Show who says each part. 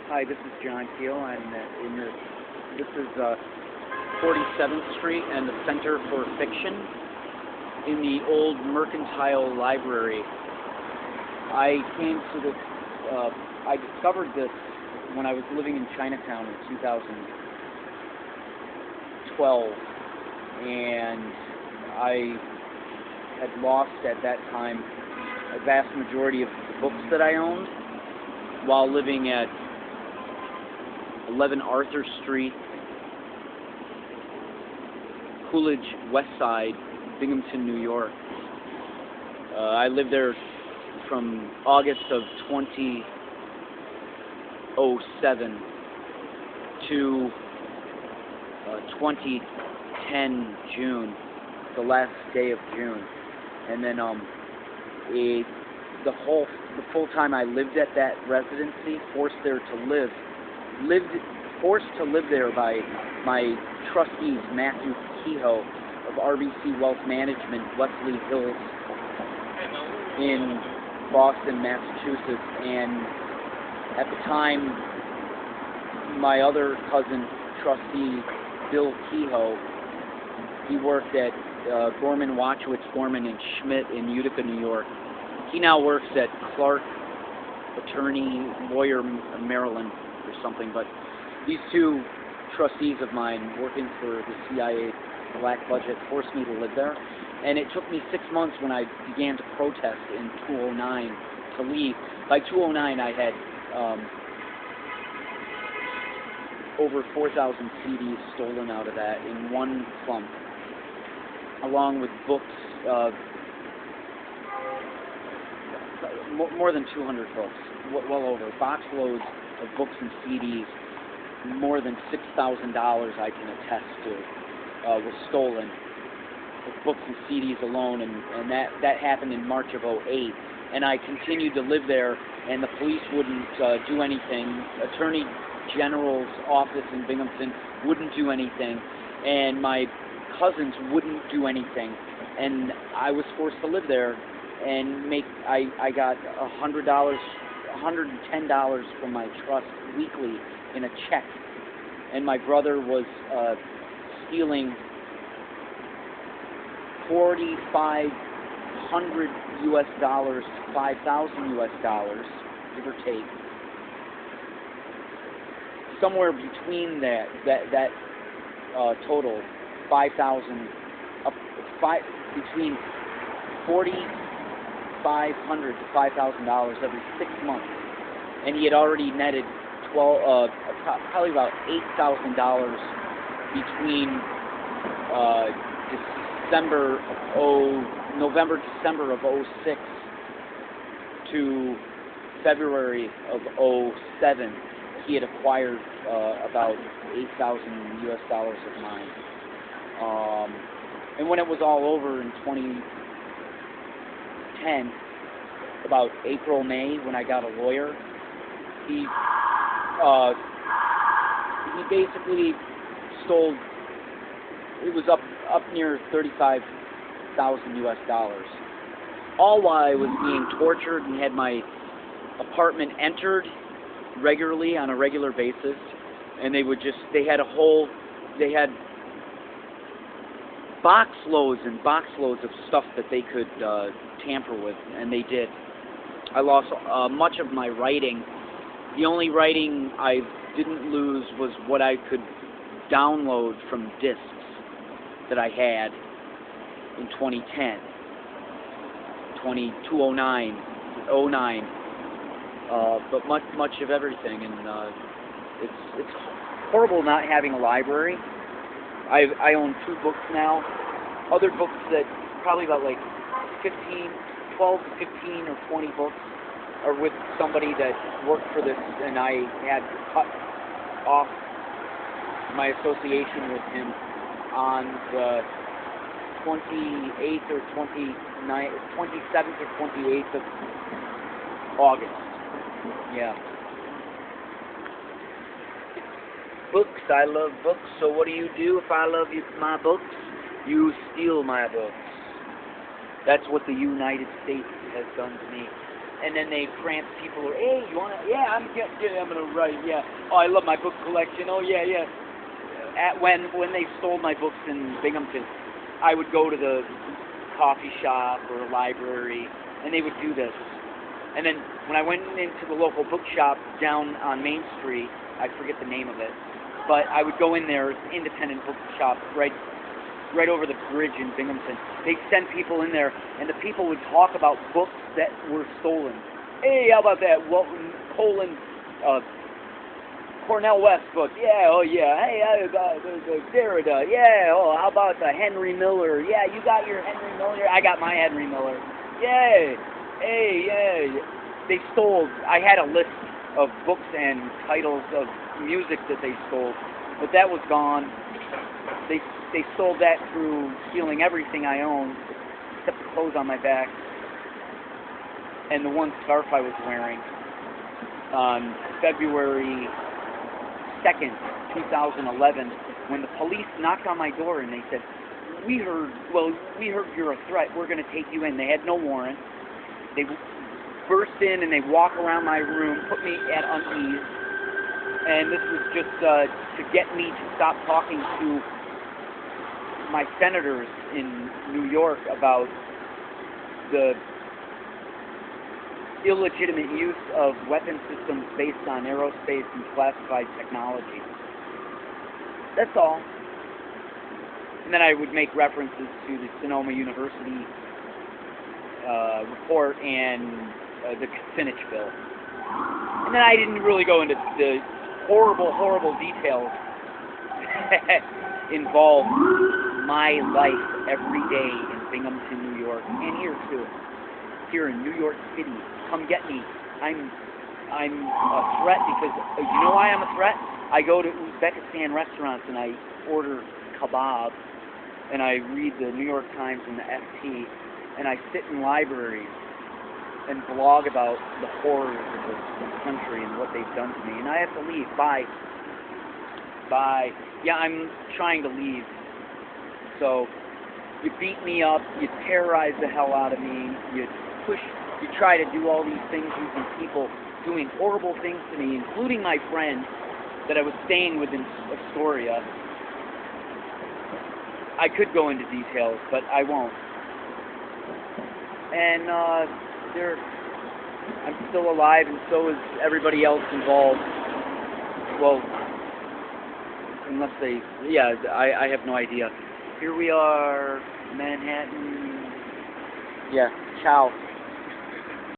Speaker 1: Hi, this is John Kehoe. This is 47th Street and the Center for Fiction in the old Mercantile Library. I came to this, I discovered this when I was living in Chinatown in 2012, and I had lost at that time a vast majority of the books that I owned while living at 11 Arthur Street, Coolidge, West Side, Binghamton, New York. I lived there from August of 2007 to 2010 June, the last day of June, and then the full time I lived at that residency, forced to live there by my trustees, Matthew Kehoe of RBC Wealth Management, Wesley Hills in Boston, Massachusetts, and at the time my other cousin, trustee Bill Kehoe, he worked at Gorman, Watchowitz, Gorman and Schmidt in Utica, New York. He now works at Clark Attorney, Lawyer Maryland or something, but these two trustees of mine working for the CIA black budget forced me to live there, and it took me 6 months when I began to protest in 2009 to leave. By 2009 I had over 4,000 CDs stolen out of that in one clump, along with books, more than 200 books, well over, box loads of books and CDs, more than $6,000 I can attest to, was stolen, with books and CDs alone, and that happened in March of 2008, and I continued to live there, and the police wouldn't do anything. Attorney General's office in Binghamton wouldn't do anything, and my cousins wouldn't do anything, and I was forced to live there and I got $110 from my trust weekly in a check, and my brother was stealing $4,500 US, $5,000 US, give or take, somewhere between that total, 5,000, between $4,500 to $5,000 every 6 months, and he had already netted probably about $8,000 between November, December of 2006 to February of 2007. He had acquired about $8,000 US of mine. And when it was all over in 2010, about April, May, when I got a lawyer, he basically stole, it was up near $35,000 US, all while I was being tortured and had my apartment entered regularly on a regular basis, and they had box loads and box loads of stuff that they could tamper with, and they did. I lost much of my writing. The only writing I didn't lose was what I could download from discs that I had in 2010, 2009, but much of everything, and it's horrible not having a library. I own 2 books now. Other books that probably about like 12 to 15 or 20 books are with somebody that worked for this, and I had cut off my association with him on the 27th or 28th of August. Yeah. Books. I love books. So what do you do if I love my books? You steal my books. That's what the United States has done to me. and then they prance people, hey, you wanna, yeah, I'm gonna write, yeah. Oh, I love my book collection. Oh, yeah, yeah. When they stole my books in Binghamton, I would go to the coffee shop or a library, and they would do this. And then when I went into the local bookshop down on Main Street, I forget the name of it, but I would go in there, it's an independent bookshop right over the bridge in Binghamton. They'd send people in there, and the people would talk about books that were stolen. Hey, how about that? Cornell West book. Yeah, oh yeah. Hey, Derrida. Yeah, oh, how about the Henry Miller? Yeah, you got your Henry Miller? I got my Henry Miller. Yay. Hey, yeah. They stole, I had a list of books and titles of music that they stole, but that was gone. They stole that through stealing everything I owned, except the clothes on my back, and the one scarf I was wearing. On February 2nd, 2011, when the police knocked on my door and they said, we heard you're a threat, we're going to take you in. They had no warrant. They burst in and they walk around my room, put me at unease, and this was just to get me to stop talking to my senators in New York about the illegitimate use of weapon systems based on aerospace and classified technology. That's all. And then I would make references to the Sonoma University report and the Kucinich Bill. And then I didn't really go into the horrible, horrible details that involve my life every day in Binghamton, New York, and here too. Here in New York City. Come get me. I'm a threat because, you know why I'm a threat? I go to Uzbekistan restaurants and I order kebab, and I read the New York Times and the FT, and I sit in libraries and blog about the horrors of this country and what they've done to me, and I have to leave. Bye. Bye. Yeah, I'm trying to leave. So, you beat me up, you terrorize the hell out of me, you try to do all these things using people doing horrible things to me, including my friend that I was staying with in Astoria. I could go into details, but I won't. And I'm still alive, and so is everybody else involved. Well, unless they, yeah, I have no idea. Here we are, Manhattan. Yeah, ciao.